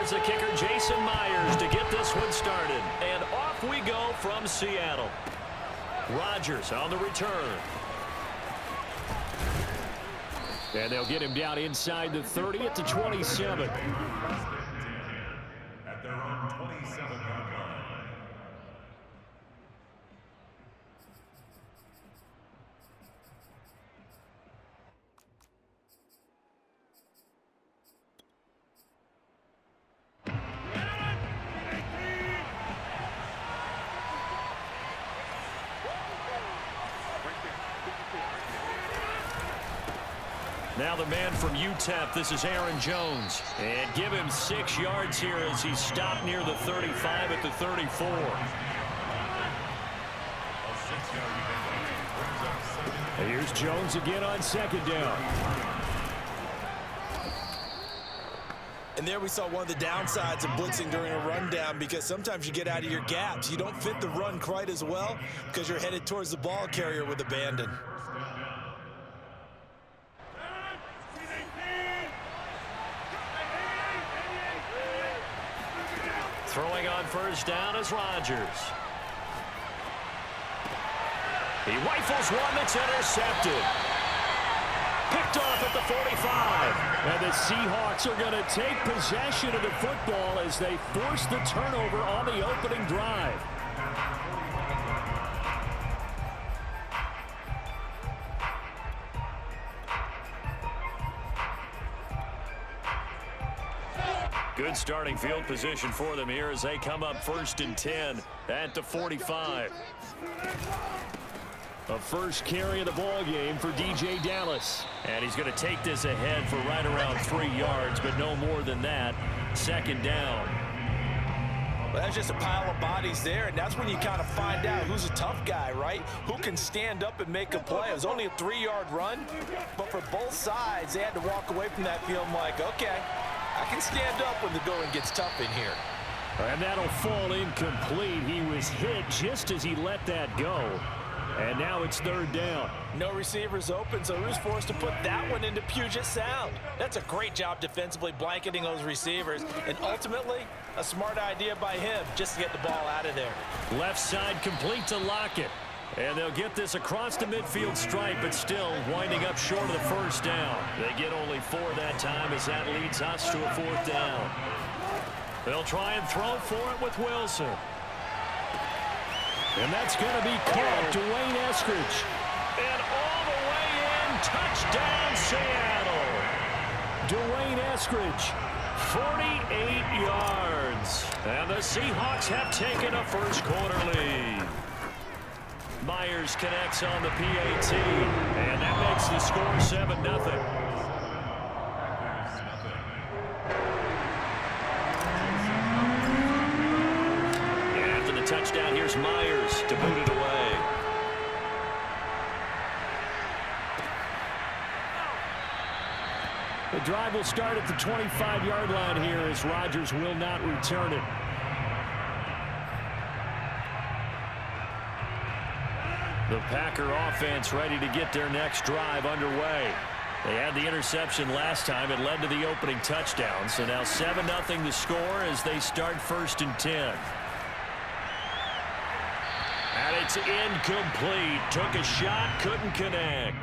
Here's the kicker, Jason Myers, to get this one started. And off we go from Seattle. Rodgers on the return. And they'll get him down inside the 30 at the 27. At their own 27-yard line. Now the man from UTEP, this is Aaron Jones. And give him 6 yards here as he stopped near the 35 at the 34. And here's Jones again on second down. And there we saw one of the downsides of blitzing during a rundown, because sometimes you get out of your gaps. You don't fit the run quite as well because you're headed towards the ball carrier with abandon. Throwing on first down is Rodgers. He rifles one that's intercepted. Picked off at the 45. And the Seahawks are going to take possession of the football as they force the turnover on the opening drive. Good starting field position for them here as they come up 1st and 10 at the 45. A first carry of the ball game for DJ Dallas. And he's going to take this ahead for right around 3 yards, but no more than that. 2nd down. Well, that's just a pile of bodies there, and that's when you kind of find out who's a tough guy, right? Who can stand up and make a play. It was only a 3-yard run, but for both sides, they had to walk away from that feeling like, okay, I can stand up when the going gets tough in here. And that'll fall incomplete. He was hit just as he let that go. And now it's 3rd down. No receivers open, so who's forced to put that one into Puget Sound? That's a great job defensively blanketing those receivers. And ultimately, a smart idea by him just to get the ball out of there. Left side complete to Lockett. And they'll get this across the midfield stripe, but still winding up short of the 1st down. They get only 4 that time as that leads us to a 4th down. They'll try and throw for it with Wilson. And that's going to be caught. Dwayne Eskridge. And all the way in, touchdown Seattle. Dwayne Eskridge, 48 yards. And the Seahawks have taken a first-quarter lead. Myers connects on the PAT, and that makes the score 7-0. After the touchdown, here's Myers to boot it away. The drive will start at the 25-yard line here as Rodgers will not return it. The Packer offense ready to get their next drive underway. They had the interception last time. It led to the opening touchdown. So now 7-0 the score as they start 1st and 10. And it's incomplete. Took a shot, couldn't connect.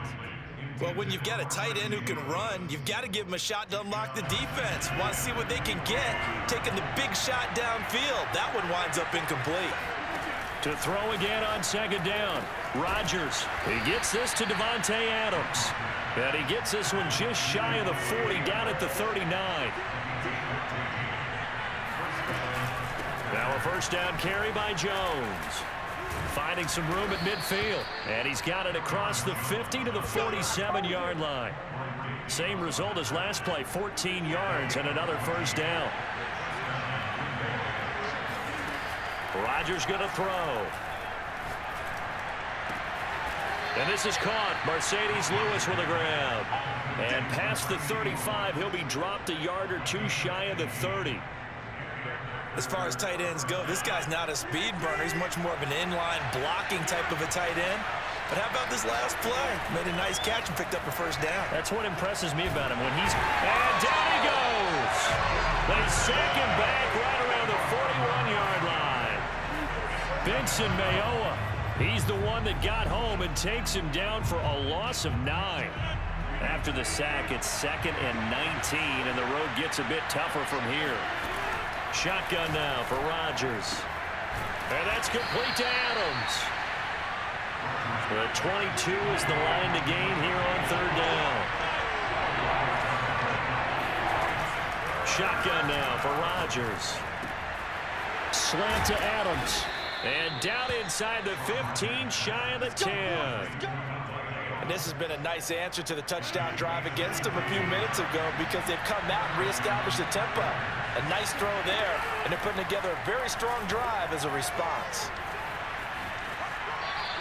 Well, when you've got a tight end who can run, you've got to give him a shot to unlock the defense. Want to see what they can get, taking the big shot downfield. That one winds up incomplete. To throw again on 2nd down. Rodgers, he gets this to Devontae Adams. And he gets this one just shy of the 40, down at the 39. Now a 1st down carry by Jones. Finding some room at midfield. And he's got it across the 50 to the 47-yard line. Same result as last play, 14 yards and another 1st down. Rodgers going to throw. And this is caught. Mercedes Lewis with a grab. And past the 35, he'll be dropped a yard or 2 shy of the 30. As far as tight ends go, this guy's not a speed burner. He's much more of an inline blocking type of a tight end. But how about this last play? Made a nice catch and picked up a first down. That's what impresses me about him. When he's... And down he goes! They sack him back right around the 41-yard line. Benson Mayowa, he's the one that got home and takes him down for a loss of 9. After the sack, it's 2nd and 19, and the road gets a bit tougher from here. Shotgun now for Rodgers. And that's complete to Adams. The 22 is the line to gain here on 3rd down. Shotgun now for Rodgers. Slant to Adams. And down inside the 15, shy of the 10. And this has been a nice answer to the touchdown drive against them a few minutes ago because they've come out and reestablished the tempo. A nice throw there, and they're putting together a very strong drive as a response.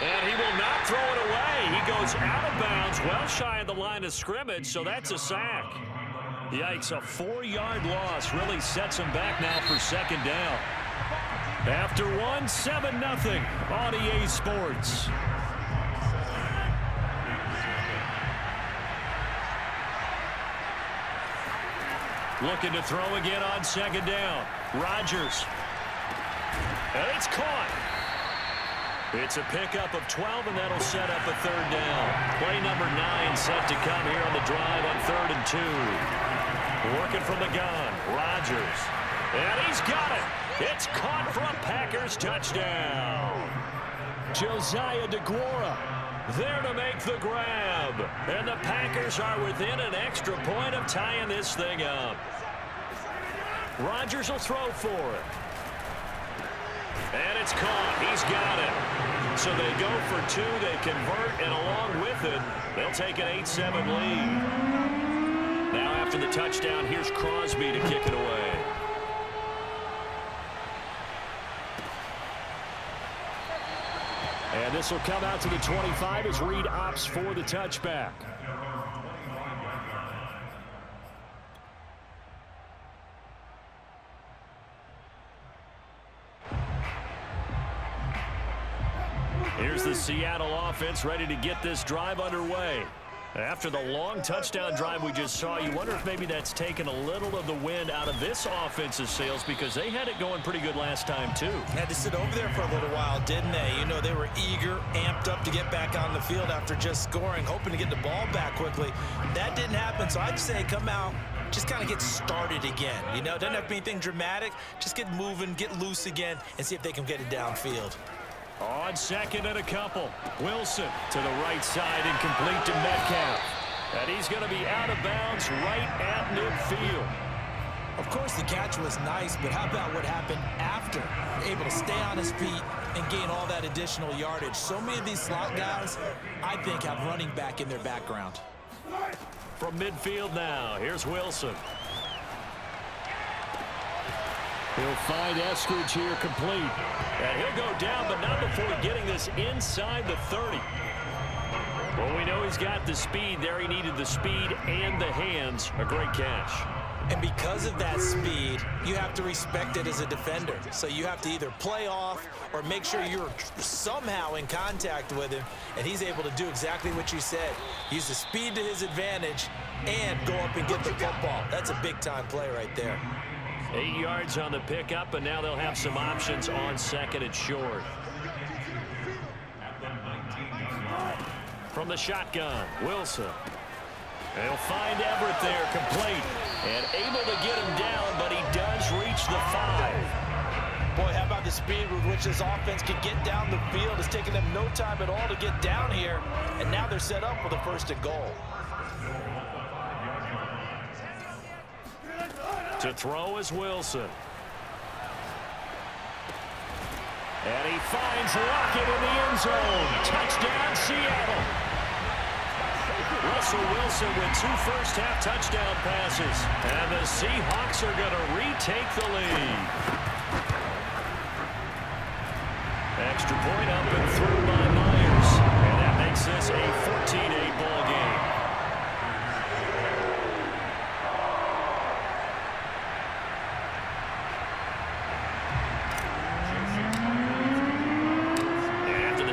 And he will not throw it away. He goes out of bounds, well shy of the line of scrimmage, so that's a sack. Yikes, a 4-yard loss really sets him back now for 2nd down. After one, 7-0 on EA Sports. Looking to throw again on 2nd down. Rodgers. And it's caught. It's a pickup of 12, and that'll set up a 3rd down. Play number 9 set to come here on the drive on 3rd and 2. Working from the gun. Rodgers. And he's got it. It's caught for a Packers touchdown. Josiah DeGuara there to make the grab. And the Packers are within an extra point of tying this thing up. Rodgers will throw for it. And it's caught. He's got it. So they go for 2. They convert, and along with it, they'll take an 8-7 lead. Now after the touchdown, here's Crosby to kick it away. And this will come out to the 25 as Reed opts for the touchback. Here's the Seattle offense ready to get this drive underway. After the long touchdown drive we just saw, you wonder if maybe that's taken a little of the wind out of this offense's sails because they had it going pretty good last time too. Had to sit over there for a little while, didn't they? You know, they were eager, amped up to get back on the field after just scoring, hoping to get the ball back quickly. That didn't happen, so I'd say come out, just kind of get started again. You know, doesn't have to be anything dramatic. Just get moving, get loose again, and see if they can get it downfield. On 2nd and a couple. Wilson to the right side and complete to Metcalf. And he's going to be out of bounds right at midfield. Of course, the catch was nice, but how about what happened after? Able to stay on his feet and gain all that additional yardage. So many of these slot guys, I think, have running back in their background. From midfield now, here's Wilson. He'll find Eskridge here complete. And he'll go down, but not before getting this inside the 30. Well, we know he's got the speed there. He needed the speed and the hands. A great catch. And because of that speed, you have to respect it as a defender. So you have to either play off or make sure you're somehow in contact with him. And he's able to do exactly what you said. Use the speed to his advantage and go up and get the football. That's a big-time play right there. 8 yards on the pickup, and now they'll have some options on 2nd and short. From the shotgun, Wilson. They'll find Everett there, complete. And able to get him down, but he does reach the 5. Boy, how about the speed with which this offense can get down the field? It's taken them no time at all to get down here, and now they're set up with a 1st and goal. To throw is Wilson. And he finds Lockett in the end zone. Touchdown, Seattle. Russell Wilson with 2 first-half touchdown passes. And the Seahawks are going to retake the lead. Extra point up and through by Myers. And that makes this a 14-8 ball game.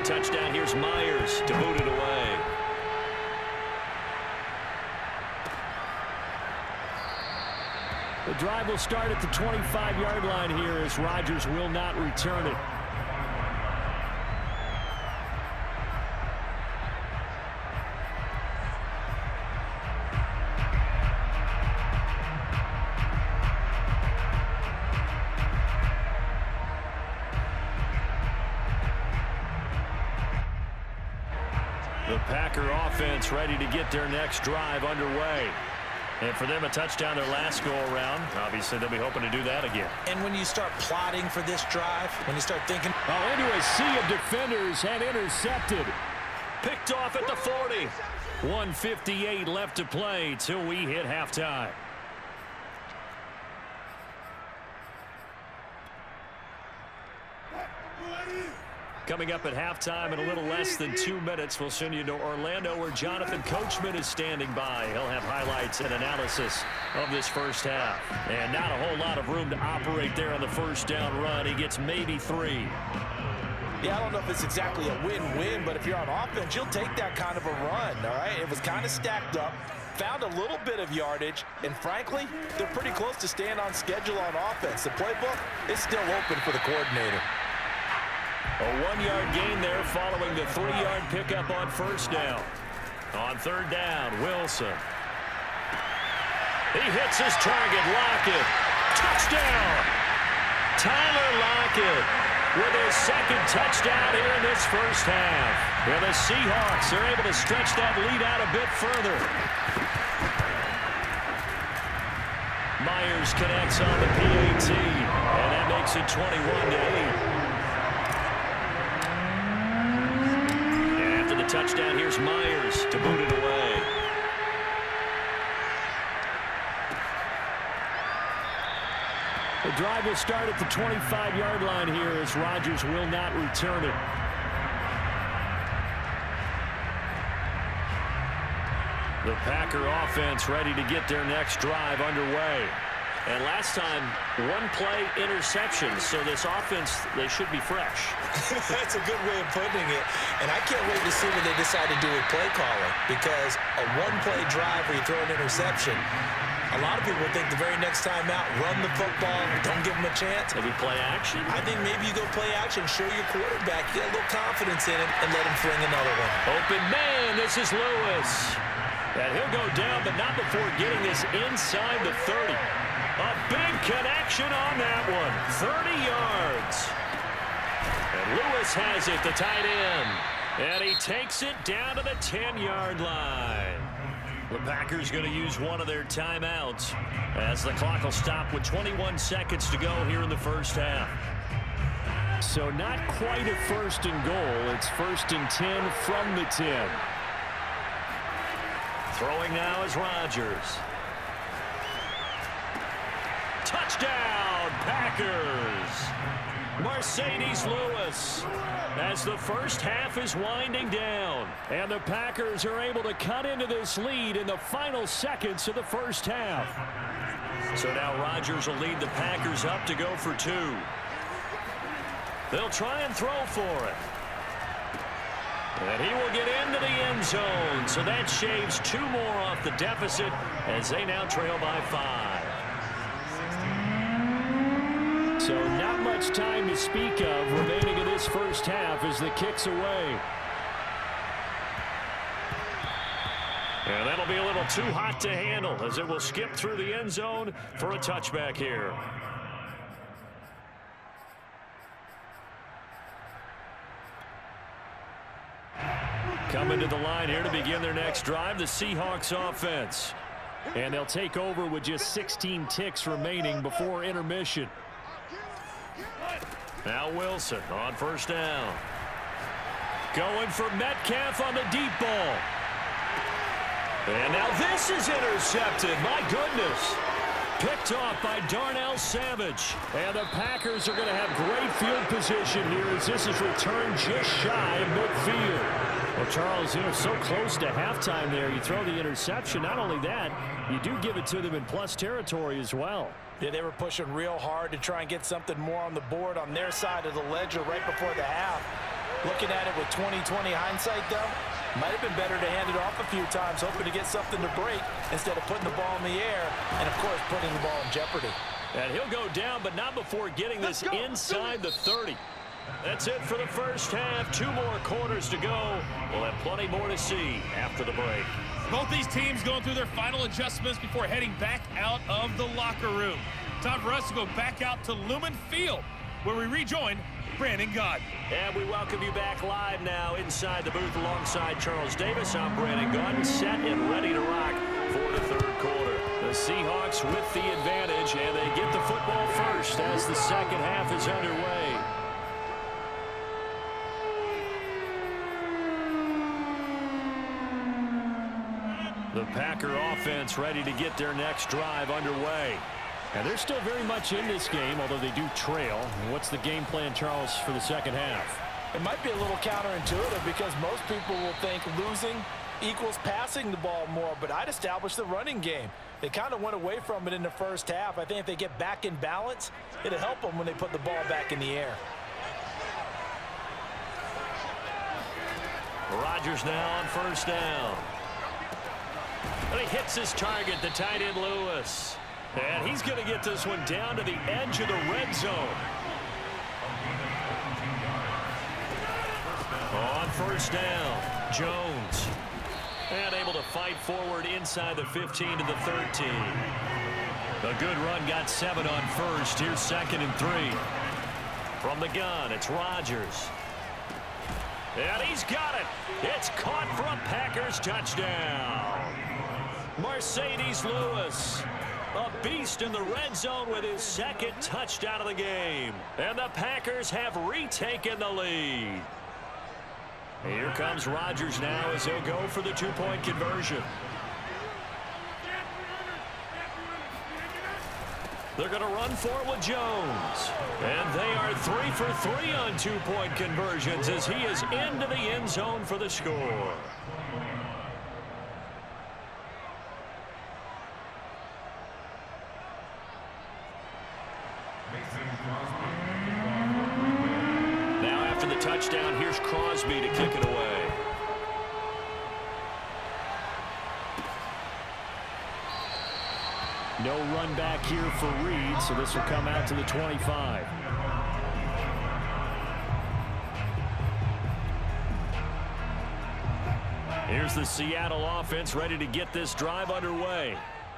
Touchdown, here's here's Myers to boot it away. The drive will start at the 25-yard line here as Rodgers will not return it. The Packer offense ready to get their next drive underway. And for them, a touchdown their last go-around. Obviously, they'll be hoping to do that again. And when you start plotting for this drive, when you start thinking... Oh, into a sea of defenders and intercepted. Picked off at the 40. 1:58 left to play till we hit halftime. Coming up at halftime in a little less than 2 minutes, we'll send you to Orlando where Jonathan Coachman is standing by. He'll have highlights and analysis of this first half. And not a whole lot of room to operate there on the first down run. He gets maybe 3. Yeah, I don't know if it's exactly a win-win, but if you're on offense, you'll take that kind of a run, all right? It was kind of stacked up, found a little bit of yardage, and frankly, they're pretty close to staying on schedule on offense. The playbook is still open for the coordinator. A 1-yard gain there following the 3-yard pickup on first down. On third down, Wilson. He hits his target, Lockett. Touchdown! Tyler Lockett with his second touchdown here in this first half. And the Seahawks are able to stretch that lead out a bit further. Myers connects on the PAT, and that makes it 21-8. Touchdown, here's Myers to boot it away. The drive will start at the 25-yard line here as Rodgers will not return it. The Packer offense ready to get their next drive underway. And last time, one-play interception. So this offense, they should be fresh. That's a good way of putting it. And I can't wait to see what they decide to do with play calling. Because a one-play drive where you throw an interception, a lot of people think the very next time out, run the football, don't give them a chance. Maybe play action? I think maybe you go play action, show your quarterback, get a little confidence in it, and let him fling another one. Open man, this is Lewis. And he'll go down, but not before getting this inside the 30. A big connection on that one. 30 yards. And Lewis has it, the tight end. And he takes it down to the 10-yard line. The Packers going to use one of their timeouts as the clock will stop with 21 seconds to go here in the first half. So not quite a first and goal. It's first and 10 from the 10. Throwing now is Rodgers. Touchdown, Packers! Mercedes Lewis as the first half is winding down. And the Packers are able to cut into this lead in the final seconds of the first half. So now Rodgers will lead the Packers up to go for 2. They'll try and throw for it. And he will get into the end zone. So that shaves 2 more off the deficit as they now trail by 5. So not much time to speak of remaining in this first half as the kick's away. And that'll be a little too hot to handle as it will skip through the end zone for a touchback here. Coming to the line here to begin their next drive, the Seahawks offense. And they'll take over with just 16 ticks remaining before intermission. Now Wilson on first down. Going for Metcalf on the deep ball. And now this is intercepted. My goodness. Picked off by Darnell Savage. And the Packers are going to have great field position here as this is returned just shy of midfield. Well, Charles, you know, so close to halftime there. You throw the interception. Not only that, you do give it to them in plus territory as well. Yeah, they were pushing real hard to try and get something more on the board on their side of the ledger right before the half. Looking at it with 20/20 hindsight, though, might have been better to hand it off a few times, hoping to get something to break instead of putting the ball in the air and, of course, putting the ball in jeopardy. And he'll go down, but not before getting this inside the 30. That's it for the first half. 2 more quarters to go. We'll have plenty more to see after the break. Both these teams going through their final adjustments before heading back out of the locker room. Time for us to go back out to Lumen Field, where we rejoin Brandon Gaudin. And we welcome you back live now inside the booth alongside Charles Davis. I'm Brandon Gaudin, set and ready to rock for the third quarter. The Seahawks with the advantage, and they get the football first as the second half is underway. The Packer offense ready to get their next drive underway. And they're still very much in this game, although they do trail. What's the game plan, Charles, for the second half? It might be a little counterintuitive because most people will think losing equals passing the ball more, but I'd establish the running game. They kind of went away from it in the first half. I think if they get back in balance, it'll help them when they put the ball back in the air. Rodgers now on first down. And he hits his target, the tight end Lewis. And he's going to get this one down to the edge of the red zone. On first down, Jones. And able to fight forward inside the 15 to the 13. A good run, got 7 on first. Here's 2nd and 3. From the gun, it's Rodgers. And he's got it. It's caught for a Packers touchdown. Mercedes Lewis, a beast in the red zone with his 2nd touchdown of the game. And the Packers have retaken the lead. Here comes Rodgers now as he'll go for the 2-point conversion. They're going to run for it with Jones. And they are 3 for 3 on 2-point conversions as he is into the end zone for the score. Now after the touchdown, here's Crosby to kick it away. No run back here for Reed, so this will come out to the 25. Here's the Seattle offense ready to get this drive underway.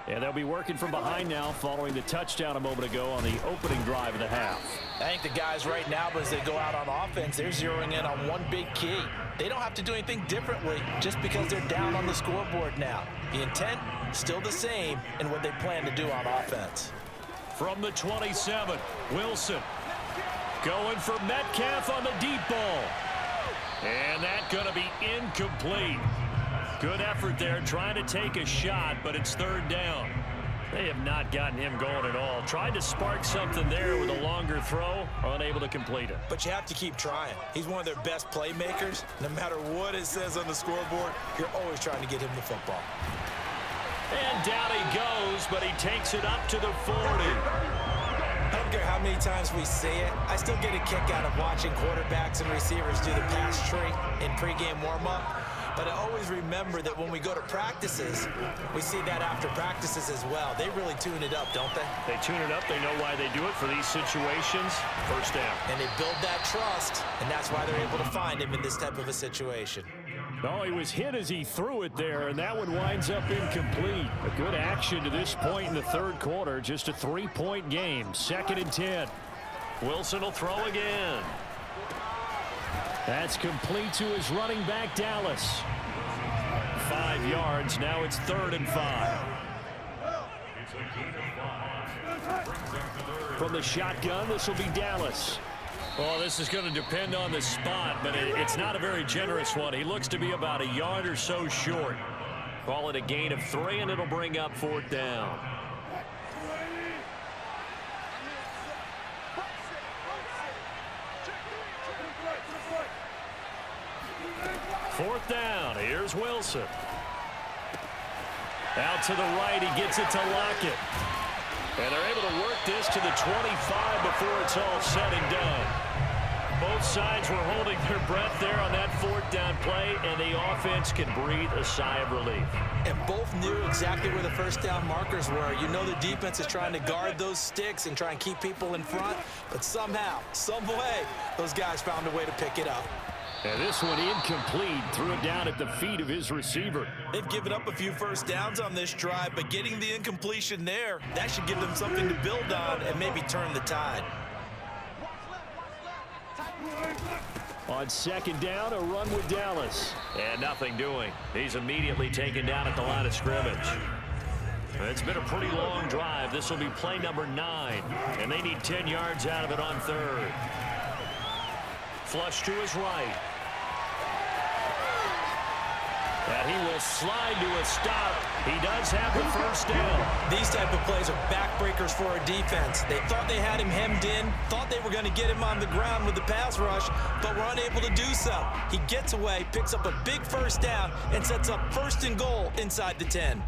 And they'll be working from behind now following the touchdown a moment ago on the opening drive of the half. I think the guys right now, as they go out on offense, they're zeroing in on one big key. They don't have to do anything differently just because they're down on the scoreboard now. The intent, still the same in what they plan to do on offense. From the 27, Wilson going for Metcalf on the deep ball. And that's going to be incomplete. Good effort there, trying to take a shot, but it's 3rd down. They have not gotten him going at all. Tried to spark something there with a longer throw, unable to complete it. But you have to keep trying. He's one of their best playmakers. No matter what it says on the scoreboard, you're always trying to get him the football. And down he goes, but he takes it up to the 40. I don't care how many times we see it. I still get a kick out of watching quarterbacks and receivers do the pass tree in pregame warm-up. But I always remember that when we go to practices, we see that after practices as well. They really tune it up, don't they? They tune it up. They know why they do it for these situations. First down. And they build that trust, and that's why they're able to find him in this type of a situation. Oh, he was hit as he threw it there, and that one winds up incomplete. A good action to this point in the third quarter. Just a 3-point game. 2nd and 10. Wilson will throw again. That's complete to his running back, Dallas. 5 yards. Now it's 3rd and 5. From the shotgun, this will be Dallas. Well, this is going to depend on the spot, but it's not a very generous one. He looks to be about a yard or so short. Call it a gain of 3, and it'll bring up 4th down. Fourth down. Here's Wilson. Out to the right. He gets it to Lockett. And they're able to work this to the 25 before it's all said and done. Both sides were holding their breath there on that fourth down play, and the offense can breathe a sigh of relief. And both knew exactly where the first down markers were. You know the defense is trying to guard those sticks and try and keep people in front, but somehow, some way, those guys found a way to pick it up. And this one incomplete, threw it down at the feet of his receiver. They've given up a few first downs on this drive, but getting the incompletion there, that should give them something to build on and maybe turn the tide. On second down, a run with Dallas. And nothing doing. He's immediately taken down at the line of scrimmage. It's been a pretty long drive. This will be play number 9. And they need 10 yards out of it on third. Flush to his right. And he will slide to a stop. He does have the first down. These type of plays are backbreakers for a defense. They thought they had him hemmed in, thought they were going to get him on the ground with the pass rush, but were unable to do so. He gets away, picks up a big first down, and sets up first and goal inside the 10.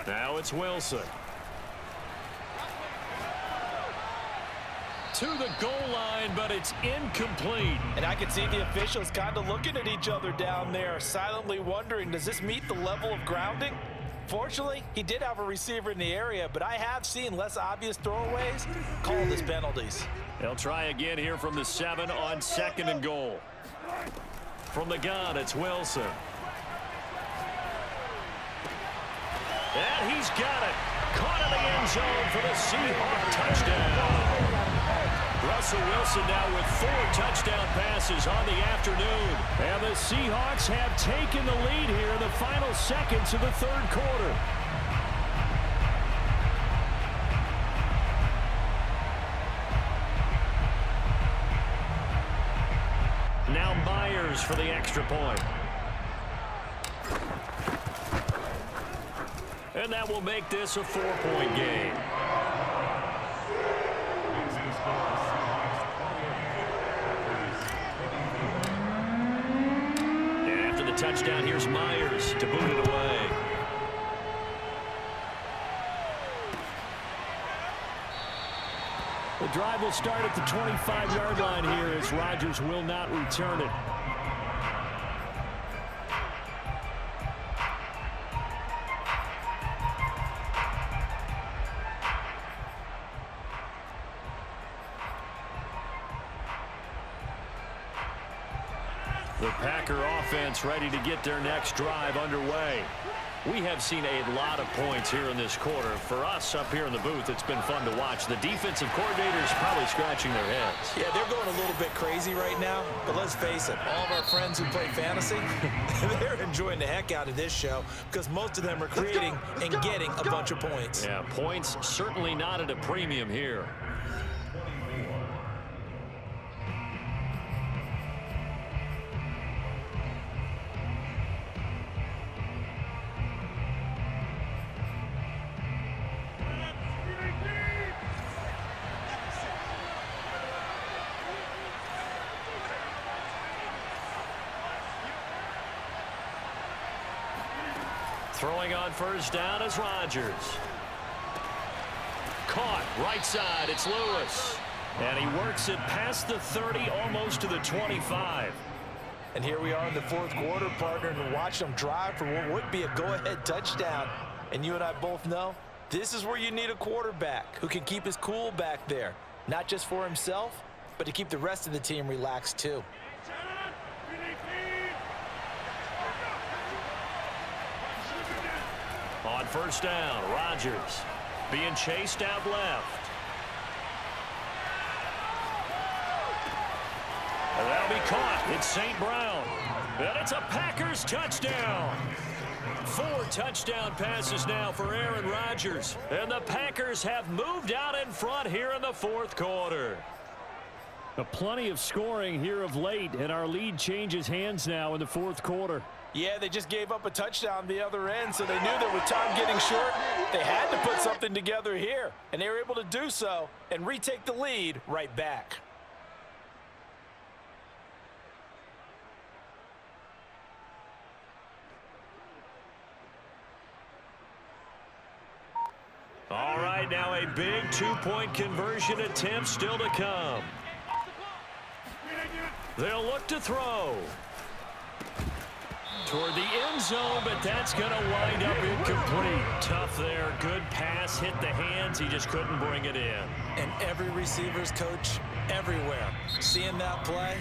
Now it's Wilson. To the goal line, but it's incomplete. And I can see the officials kind of looking at each other down there, silently wondering, does this meet the level of grounding? Fortunately, he did have a receiver in the area, but I have seen less obvious throwaways called as penalties. They'll try again here from the 7 on second and goal. From the gun, it's Wilson. And he's got it. Caught in the end zone for the Seahawks touchdown. Russell Wilson now with 4 touchdown passes on the afternoon. And the Seahawks have taken the lead here in the final seconds of the third quarter. Now Myers for the extra point. And that will make this a 4-point game. And after the touchdown, here's Myers to boot it away. The drive will start at the 25-yard line here as Rodgers will not return it. The Packer offense ready to get their next drive underway. We have seen a lot of points here in this quarter. For us up here in the booth, it's been fun to watch. The defensive coordinators probably scratching their heads. Yeah, they're going a little bit crazy right now, but let's face it, all of our friends who play fantasy, they're enjoying the heck out of this show because most of them are creating and getting a bunch of points. Yeah, points certainly not at a premium here. Throwing on first down is Rodgers. Caught, right side, it's Lewis. And he works it past the 30, almost to the 25. And here we are in the fourth quarter, partner, and watch them drive for what would be a go-ahead touchdown. And you and I both know, this is where you need a quarterback who can keep his cool back there. Not just for himself, but to keep the rest of the team relaxed too. On first down, Rodgers being chased out left. And that'll be caught. It's St. Brown. And it's a Packers touchdown. 4 touchdown passes now for Aaron Rodgers. And the Packers have moved out in front here in the fourth quarter. Plenty of scoring here of late, and our lead changes hands now in the fourth quarter. Yeah, they just gave up a touchdown the other end, so they knew that with time getting short, they had to put something together here. And they were able to do so and retake the lead right back. right now, a big two-point conversion attempt still to come. They'll look to throw. Toward the end zone, but that's going to wind up incomplete. Tough there. Good pass. Hit the hands. He just couldn't bring it in. And every receiver's coach everywhere. Seeing that play,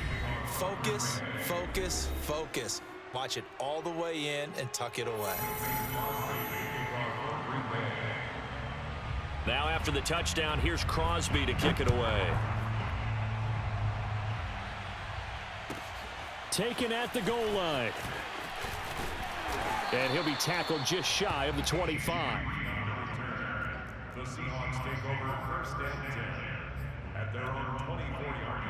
focus, focus, focus. Watch it all the way in and tuck it away. Now after the touchdown, here's Crosby to kick it away. Taken at the goal line. And he'll be tackled just shy of the 25. The Seahawks take over first and 10 at their own 24-yard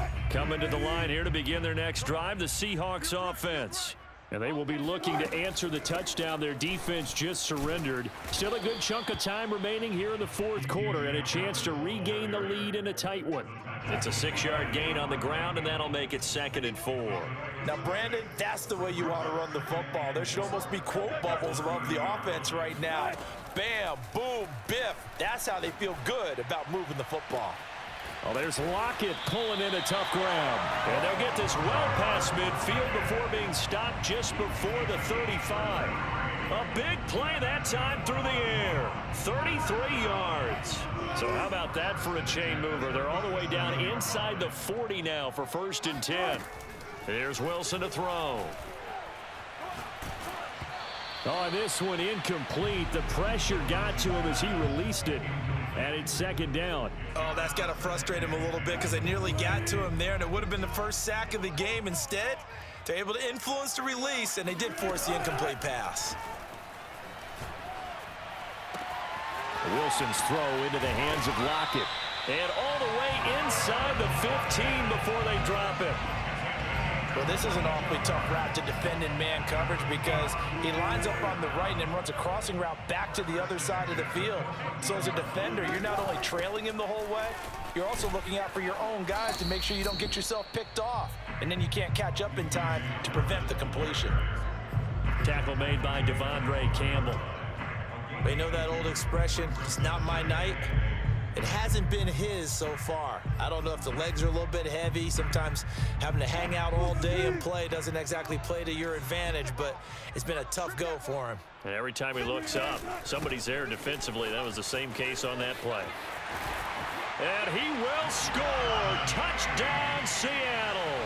line. Coming to the line here to begin their next drive, the Seahawks offense. And they will be looking to answer the touchdown their defense just surrendered. Still a good chunk of time remaining here in the fourth quarter and a chance to regain the lead in a tight one. It's a 6-yard gain on the ground, and that'll make it 2nd and 4. Now, Brandon, that's the way you want to run the football. There should almost be quote bubbles above the offense right now. Bam, boom, biff. That's how they feel good about moving the football. Well, there's Lockett pulling in a tough ground. And they'll get this well past midfield before being stopped just before the 35. A big play that time through the air. 33 yards. So how about that for a chain mover? They're all the way down inside the 40 now for 1st and 10. Here's Wilson to throw. Oh, this one incomplete. The pressure got to him as he released it. And it's 2nd down. Oh, that's got to frustrate him a little bit because they nearly got to him there, and it would have been the first sack of the game. Instead, they're able to influence the release, and they did force the incomplete pass. Wilson's throw into the hands of Lockett. And all the way inside the 15 before they drop it. Well, this is an awfully tough route to defend in man coverage because he lines up on the right and then runs a crossing route back to the other side of the field. So as a defender, you're not only trailing him the whole way, you're also looking out for your own guys to make sure you don't get yourself picked off. And then you can't catch up in time to prevent the completion. Tackle made by Devondre Campbell. They know that old expression, it's not my night. It hasn't been his so far. I don't know if the legs are a little bit heavy. Sometimes having to hang out all day and play doesn't exactly play to your advantage, but it's been a tough go for him. And every time he looks up, somebody's there defensively. That was the same case on that play. And he will score. Touchdown, Seattle.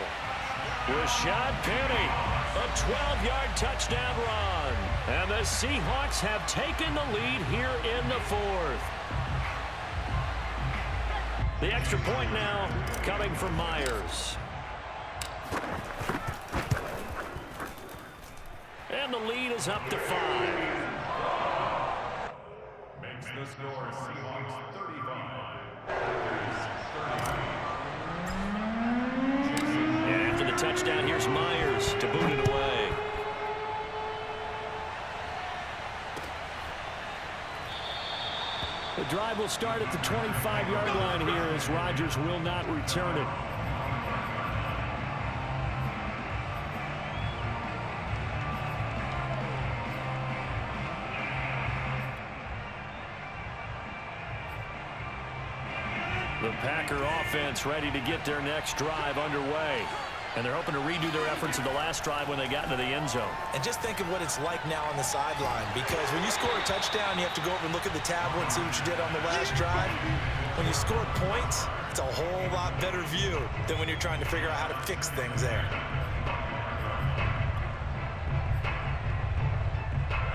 Rashad Penny, a 12-yard touchdown run. And the Seahawks have taken the lead here in the 4th. The extra point now coming from Myers. And the lead is up to 5. Makes the score Seahawks 35. And after the touchdown, here's Myers to boot it away. The drive will start at the 25-yard line here as Rodgers will not return it. The Packer offense ready to get their next drive underway. And they're hoping to redo their efforts in the last drive when they got into the end zone. And just think of what it's like now on the sideline, because when you score a touchdown, you have to go over and look at the tablet and see what you did on the last drive. When you score points, it's a whole lot better view than when you're trying to figure out how to fix things there.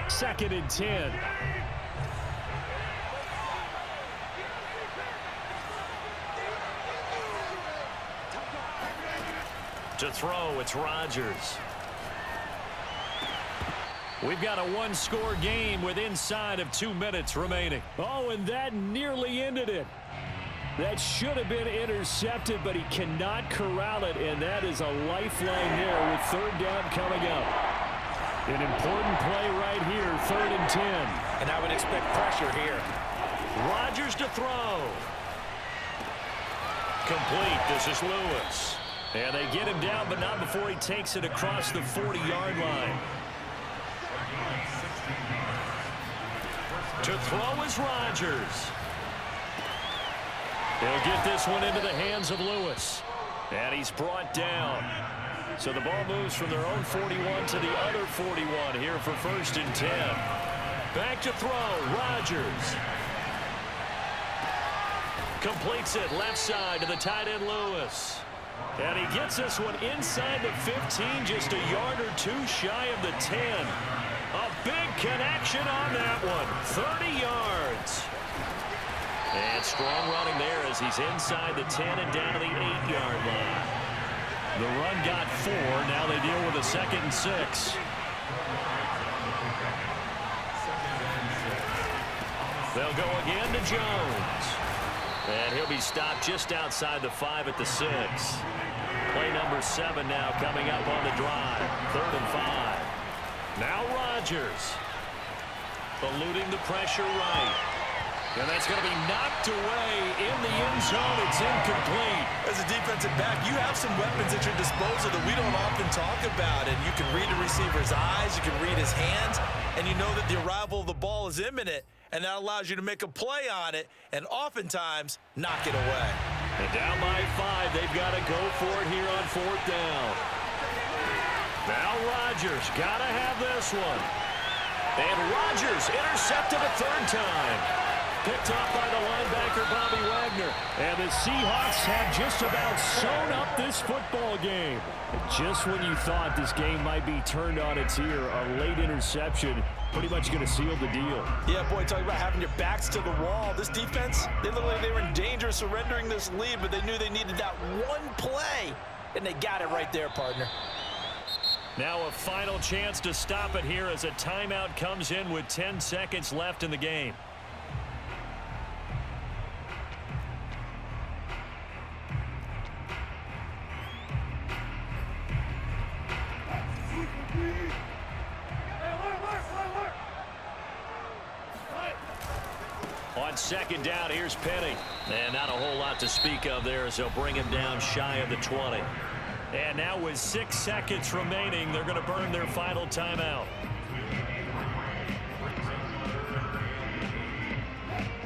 2nd and 10. To throw, it's Rodgers. We've got a one-score game with inside of 2 minutes remaining. Oh, and that nearly ended it. That should have been intercepted, but he cannot corral it, and that is a lifeline there with 3rd down coming up. An important play right here, 3rd and 10. And I would expect pressure here. Rodgers to throw. Complete. This is Lewis. And they get him down, but not before he takes it across the 40-yard line. To throw is Rodgers. He'll get this one into the hands of Lewis. And he's brought down. So the ball moves from their own 41 to the other 41 here for 1st and 10. Back to throw, Rodgers. Completes it left side to the tight end Lewis. And he gets this one inside the 15, just a yard or two shy of the 10. A big connection on that one, 30 yards. And strong running there as he's inside the 10 and down to the 8-yard line. The run got 4, now they deal with a 2nd and 6. They'll go again to Jones. And he'll be stopped just outside the 5 at the 6. Play number 7 now coming up on the drive. 3rd and 5. Now Rodgers. Eluding the pressure right. And that's going to be knocked away in the end zone. It's incomplete. As a defensive back, you have some weapons at your disposal that we don't often talk about. And you can read a receiver's eyes, you can read his hands, and you know that the arrival of the ball is imminent. And that allows you to make a play on it and oftentimes knock it away. And down by 5, they've got to go for it here on 4th down. Now Rodgers got to have this one. And Rodgers intercepted a 3rd time. Picked off by the linebacker, Bobby Wagner. And the Seahawks have just about sewn up this football game. Just when you thought this game might be turned on its ear, a late interception pretty much going to seal the deal. Yeah, boy, talking about having your backs to the wall. This defense, they looked like they were in danger of surrendering this lead, but they knew they needed that one play, and they got it right there, partner. Now a final chance to stop it here as a timeout comes in with 10 seconds left in the game. On 2nd down, here's Penny. And not a whole lot to speak of there as they'll bring him down shy of the 20. And now with 6 seconds remaining, they're going to burn their final timeout.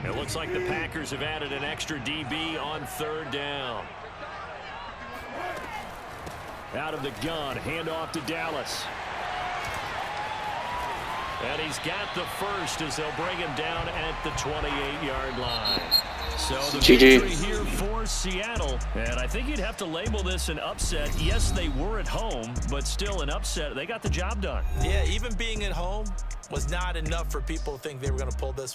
It looks like the Packers have added an extra DB on 3rd down. Out of the gun, handoff to Dallas. And he's got the first as they'll bring him down at the 28-yard line. So the victory here for Seattle. And I think you'd have to label this an upset. Yes, they were at home, but still an upset. They got the job done. Yeah, even being at home was not enough for people to think they were going to pull this one